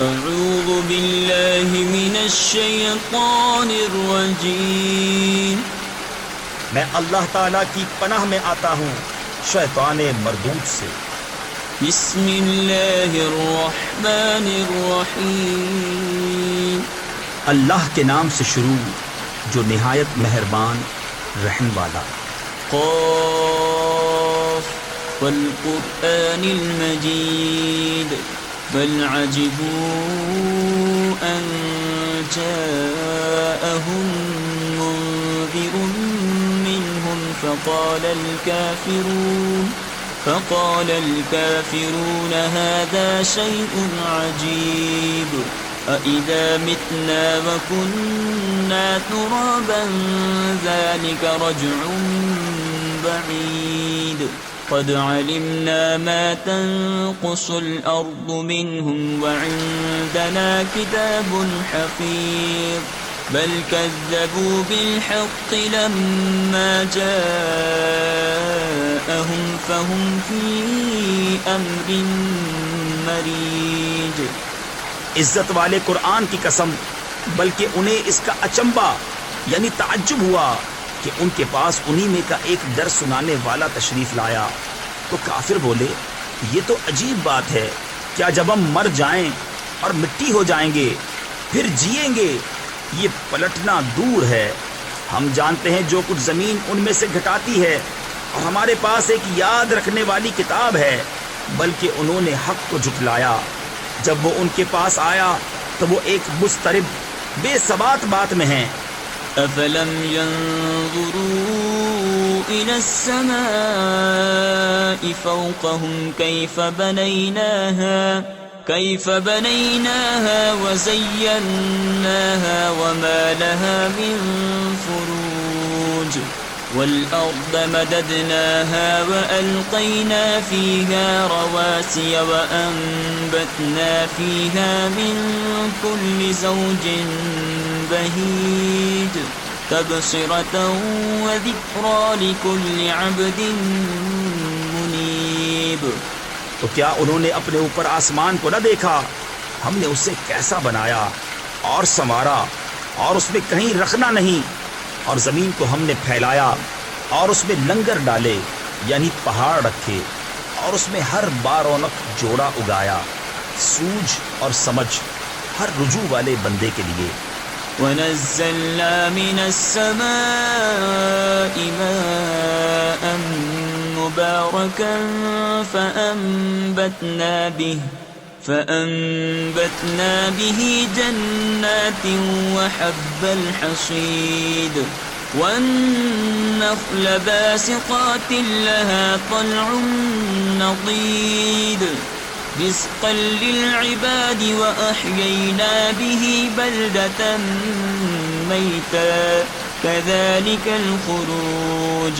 أعوذ بالله من الشيطان الرجيم میں اللہ تعالیٰ کی پناہ میں آتا ہوں شیطان مردود سے۔ بسم اللہ الرحمن الرحیم اللہ کے نام سے شروع جو نہایت مہربان رحم والا۔ قاف والقرآن المجید بل عجبوا أن جاءهم منذر منهم فقال الكافرون هذا شيء عجيب أإذا متنا وكنا ترابا ذلك رجع بعيد قد علمنا ما تنقص الأرض منهم وعندنا كتاب حفيظ بل كذبوا بالحق لما جاءهم فهم في أمر مريج۔ عزت والے قرآن کی قسم، بلکہ انہیں اس کا اچنبا یعنی تعجب ہوا کہ ان کے پاس انہی میں کا ایک ڈر سنانے والا تشریف لایا، تو کافر بولے یہ تو عجیب بات ہے، کیا جب ہم مر جائیں اور مٹی ہو جائیں گے پھر جیئیں گے؟ یہ پلٹنا دور ہے، ہم جانتے ہیں جو کچھ زمین ان میں سے گھٹاتی ہے، اور ہمارے پاس ایک یاد رکھنے والی کتاب ہے، بلکہ انہوں نے حق کو جھٹلایا۔ جب وہ ان کے پاس آیا تو وہ ایک مضطرب بے ثبات بات میں ہیں۔ أفلم ينظروا إلى السماء فوقهم كيف بنيناها وزيناها وما لها من فروج والأرض مددناها وألقينا فيها رواسي وأنبتنا فيها من كل زوج بهيج تبصرة وذكرى لكل عبد منيب۔ تو کیا انہوں نے اپنے اوپر آسمان کو نہ دیکھا؟ ہم نے اسے کیسا بنایا اور سنوارا، اور اس میں کہیں رکھنا نہیں، اور زمین کو ہم نے پھیلایا اور اس میں لنگر ڈالے یعنی پہاڑ رکھے، اور اس میں ہر بارونق جوڑا اگایا، سوجھ اور سمجھ ہر رجوع والے بندے کے لیے۔ وَنَزَّلْنَا مِنَ السَّمَاءِ مَاءً مُبَارَكًا فَأَنبَتْنَا بِهِ جَنَّاتٍ وَحَبَّ الْحَصِيدِ وَالنَّخْلَ بَاسِقَاتٍ لَهَا طَلْعٌ نَضِيدٌ رِزْقًا لِلْعِبَادِ وَأَحْيَيْنَا بِهِ بَلْدَةً مَيْتًا كَذَلِكَ الْخُرُوجُ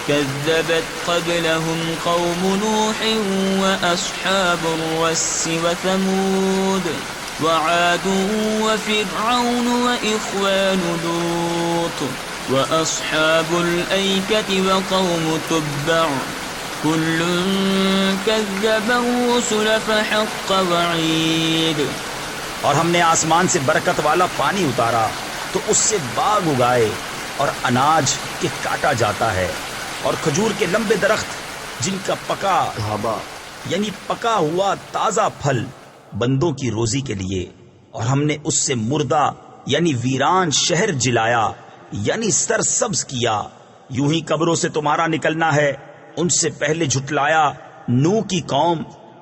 كذبت قبلهم قوم نوح وأصحاب الرس وثمود وعاد وفرعون وإخوان لوط وأصحاب الأيكة وقوم تبع كل كذب الرسل فحق وعيد۔ اور ہم نے آسمان سے برکت والا پانی اتارا تو اس سے باغ اگائے اور اناج کے کاٹا جاتا ہے، اور کھجور کے لمبے درخت جن کا پکا دھابا یعنی پکا ہوا تازہ پھل بندوں کی روزی کے لیے، اور ہم نے اس سے مردہ یعنی ویران شہر جلایا یعنی سرسبز کیا۔ یوں ہی قبروں سے تمہارا نکلنا ہے، ان سے پہلے جھٹلایا نوح کی قوم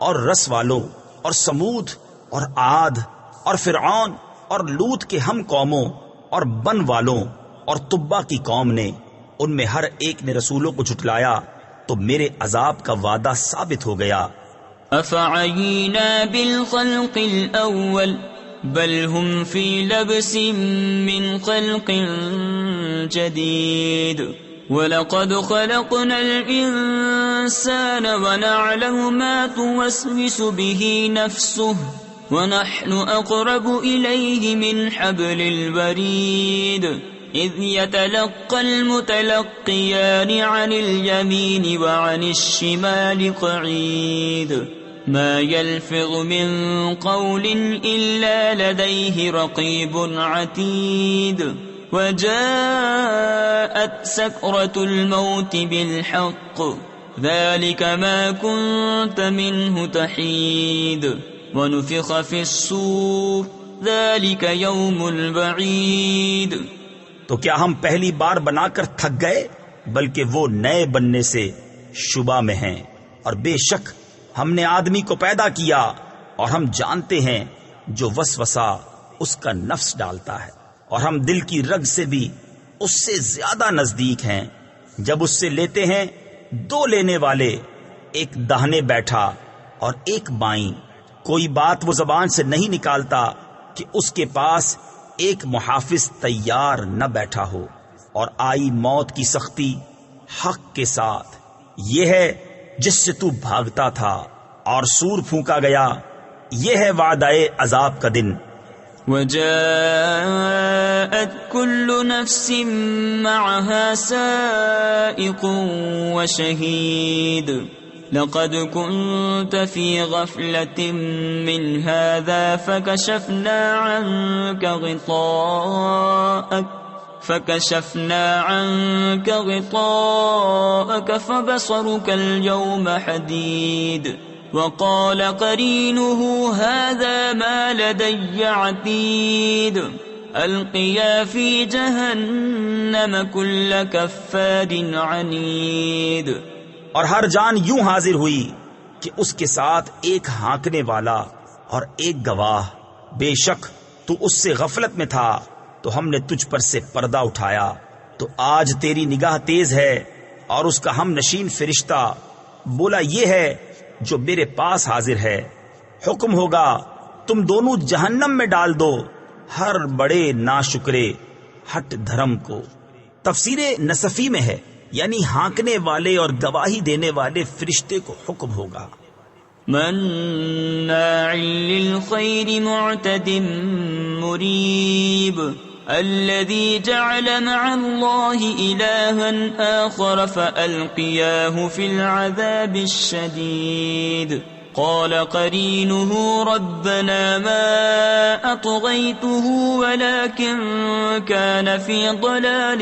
اور رس والوں اور سمود اور عاد اور فرعون اور لوط کے ہم قوموں اور بن والوں اور تبا کی قوم نے، ان میں ہر ایک نے رسولوں کو جھٹلایا تو میرے عذاب کا وعدہ ثابت ہو گیا۔ افعینا بالخلق الاول بل هم فی لبس من خلق جدید وَلَقَدْ خَلَقْنَا الْإِنسَانَ وَنَعْلَمُ مَا تُوَسْوِسُ بِهِ نَفْسُهُ وَنَحْنُ أَقْرَبُ إِلَيْهِ مِنْ حَبْلِ الْوَرِيدِ إِذْ يَتَلَقَّى الْمُتَلَقِّيَانِ عَنِ الْيَمِينِ وَعَنِ الشِّمَالِ قَعِيدٌ ما يلفظ من قول إلا لديه رقيب عتيد وجاءت سكرة الموت بالحق ذلك ما كنت منه تحيد ونفخ في الصور ذلك يوم البعيد. تو کیا ہم پہلی بار بنا کر تھک گئے؟ بلکہ وہ نئے بننے سے شبہ میں ہیں. اور بے شک ہم نے آدمی کو پیدا کیا اور ہم جانتے ہیں جو وسوسہ اس کا نفس ڈالتا ہے، اور ہم دل کی رگ سے بھی اس سے زیادہ نزدیک ہیں. جب اس سے لیتے ہیں دو لینے والے، ایک داہنے بیٹھا اور ایک بائیں. کوئی بات وہ زبان سے نہیں نکالتا کہ اس کے پاس ایک محافظ تیار نہ بیٹھا ہو. اور آئی موت کی سختی حق کے ساتھ، یہ ہے جس سے تو بھاگتا تھا، اور سور پھونکا گیا، یہ ہے وعدہ عذاب کا دن. وجاءت كل نفس معها سائق وشهيد لقد كنت في غفلة من هذا فكشفنا عنك غطاءك فبصرك اليوم حديد وقال قرينه هذا ما لدي عتيد القيا في جهنم كل كفار عنيد. اور ہر جان یوں حاضر ہوئی کہ اس کے ساتھ ایک ہانکنے والا اور ایک گواہ. بے شک تو اس سے غفلت میں تھا تو ہم نے تجھ پر سے پردہ اٹھایا. تو آج تیری نگاہ تیز ہے. اور اس کا ہم نشین فرشتہ بولا یہ ہے جو میرے پاس حاضر ہے. حکم ہوگا تم دونوں جہنم میں ڈال دو ہر بڑے ناشکرے ہٹ دھرم کو. تفسیر نصفی میں ہے یعنی ہانکنے والے اور گواہی دینے والے فرشتے کو حکم ہوگا. مناع للخير معتد مريب الذي جعل مع الله إلها آخر فألقياه في العذاب الشديد. قال قرينه ربنا ما أطغيته ولكن كان في ضلال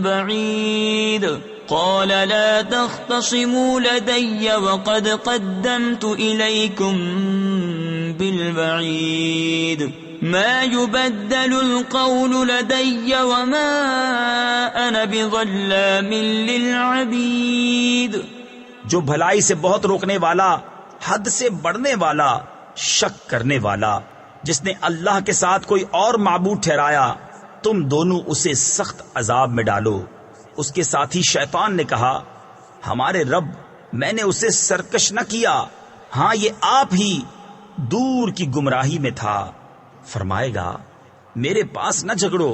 بعيد. قال لا تختصموا لدي وقد قدمت إليكم بالوعيد ما يبدل القول لدي وما أنا بظلام للعبيد. جو بھلائی سے بہت روکنے والا، حد سے بڑھنے والا، شک کرنے والا، جس نے اللہ کے ساتھ کوئی اور معبود ٹھہرایا، تم دونوں اسے سخت عذاب میں ڈالو. اس کے ساتھی شیطان نے کہا ہمارے رب میں نے اسے سرکش نہ کیا، ہاں یہ آپ ہی دور کی گمراہی میں تھا. فرمائے گا میرے پاس نہ جھگڑو،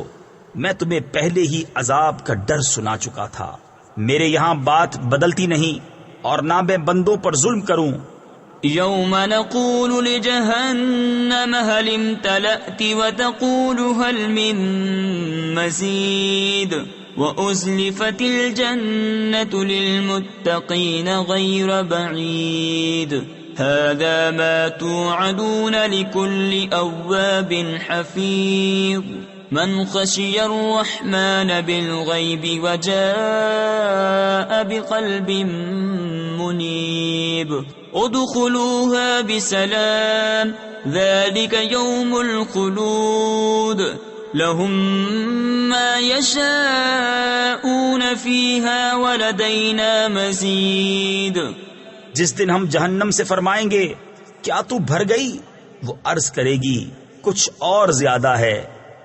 میں تمہیں پہلے ہی عذاب کا ڈر سنا چکا تھا. میرے یہاں بات بدلتی نہیں اور نہ میں بندوں پر ظلم کروں. يوم نقول لجهنم هل امتلأت وتقول هل من مزيد وأزلفت الجنة للمتقين غير بعيد هذا ما توعدون لكل أواب حفيظ من خشي الرحمن بالغيب وجاء بقلب منيب ادخلوها بسلام ذلك يوم الخلود لهم ما يشاءون فيها ولدينا مزيد. جس دن ہم جہنم سے فرمائیں گے کیا تو بھر گئی؟ وہ عرض کرے گی کچھ اور زیادہ ہے،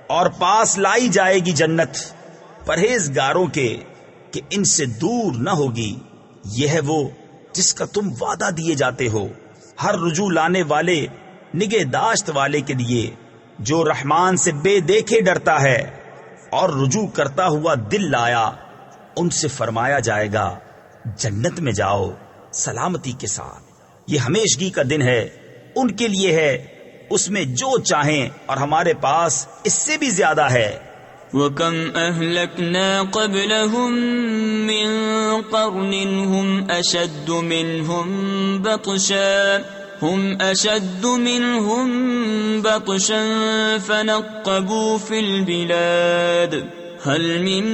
اور پاس لائی جائے گی جنت پرہیزگاروں کے کہ ان سے دور نہ ہوگی. یہ ہے وہ جس کا تم وعدہ دیے جاتے ہو، ہر رجوع لانے والے نگہداشت والے کے لیے جو رحمان سے بے دیکھے ڈرتا ہے اور رجوع کرتا ہوا دل لایا. ان سے فرمایا جائے گا جنت میں جاؤ سلامتی کے ساتھ. یہ ہمیشگی کا دن ہے ان کے لیے ہے، اس میں جو چاہیں، اور ہمارے پاس اس سے بھی زیادہ ہے. وَكَمْ أَهْلَكْنَا قَبْلَهُمْ مِنْ قَرْنٍ هُمْ أَشَدُّ مِنْهُمْ بَطْشًا فَنَقَّبُوا فِي الْبِلَادِ هَلْ مِنْ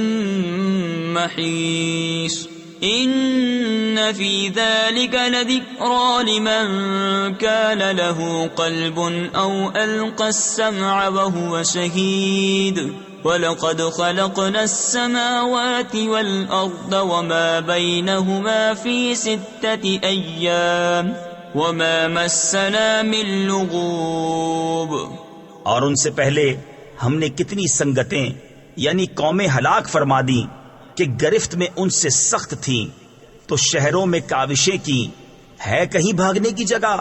مَحِيصٍ إِنَّ فِي ذَلِكَ لَذِكْرَى لِمَنْ كَانَ لَهُ قَلْبٌ أَوْ أَلْقَى السَّمْعَ وَهُوَ شَهِيدٌ وَلَقَدْ خَلَقْنَا السَّمَاوَاتِ وَالْأَرْضَ وَمَا بَيْنَهُمَا فِي 6 أَيَّامٍ وَمَا مَسَّنَا مِن لُغُوبٍ. اور ان سے پہلے ہم نے کتنی سنگتیں یعنی قومیں ہلاک فرما دی کہ گرفت میں ان سے سخت تھیں تو شہروں میں کاوشیں کی، ہے کہیں بھاگنے کی جگہ؟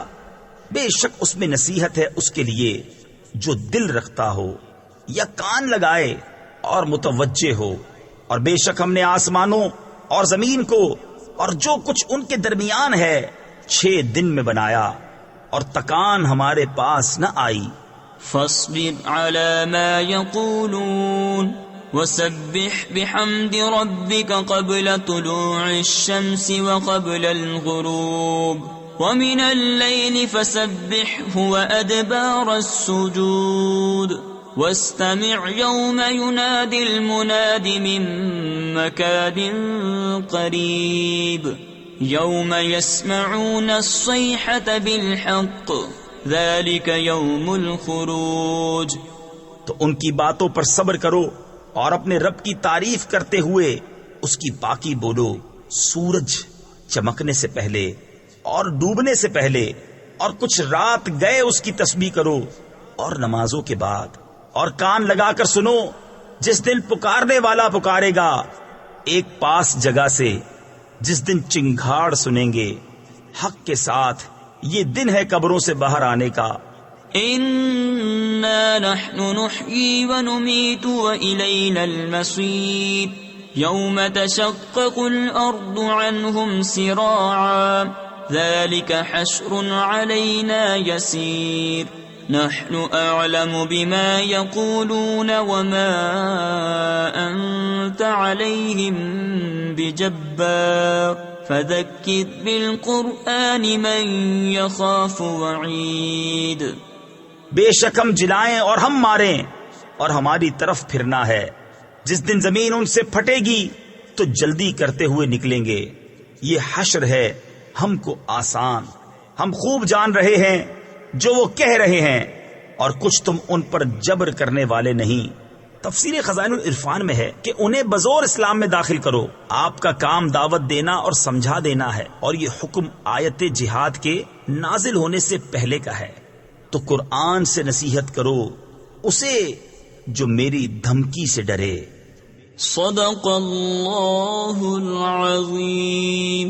بے شک اس میں نصیحت ہے اس کے لیے جو دل رکھتا ہو یا کان لگائے اور متوجہ ہو. اور بے شک ہم نے آسمانوں اور زمین کو اور جو کچھ ان کے درمیان ہے 6 دن میں بنایا اور تکان ہمارے پاس نہ آئی. فاصبر على ما يقولون وسبح بحمد ربك قبل طلوع الشمس وقبل الغروب ومن الليل فسبحه وأدبار السجود واستمع يوم ينادي المناد من مكان قريب يوم يسمعون الصيحة بالحق ذلك يوم الخروج. تو ان کی باتوں پر صبر کرو اور اپنے رب کی تعریف کرتے ہوئے اس کی پاکی بولو. سورج چمکنے سے پہلے اور ڈوبنے سے پہلے اور کچھ رات گئے اس کی تسبیح کرو اور نمازوں کے بعد. اور کان لگا کر سنو جس دن پکارنے والا پکارے گا ایک پاس جگہ سے، جس دن چنگھاڑ سنیں گے حق کے ساتھ. یہ دن ہے قبروں سے باہر آنے کا. إِنَّا نَحْنُ نُحْيِي وَنُمِيتُ وَإِلَيْنَا الْمَصِيرُ يَوْمَ تَشَقَّقُ الْأَرْضُ عَنْهُمْ سِرَاعًا ذَلِكَ حَشْرٌ عَلَيْنَا يَسِيرٌ نَحْنُ أَعْلَمُ بِمَا يَقُولُونَ وَمَا أَنْتَ عَلَيْهِمْ بِجَبَّارٍ فَذَكِّرْ بِالْقُرْآنِ مَنْ يَخَافُ وَعِيدٍ. بے شک ہم جلائیں اور ہم ماریں اور ہماری طرف پھرنا ہے. جس دن زمین ان سے پھٹے گی تو جلدی کرتے ہوئے نکلیں گے. یہ حشر ہے ہم کو آسان، ہم خوب جان رہے ہیں جو وہ کہہ رہے ہیں اور کچھ تم ان پر جبر کرنے والے نہیں. تفسیر خزائن العرفان میں ہے کہ انہیں بزور اسلام میں داخل کرو. آپ کا کام دعوت دینا اور سمجھا دینا ہے، اور یہ حکم آیت جہاد کے نازل ہونے سے پہلے کا ہے. تو قرآن سے نصیحت کرو اسے جو میری دھمکی سے ڈرے. صدق اللہ العظیم.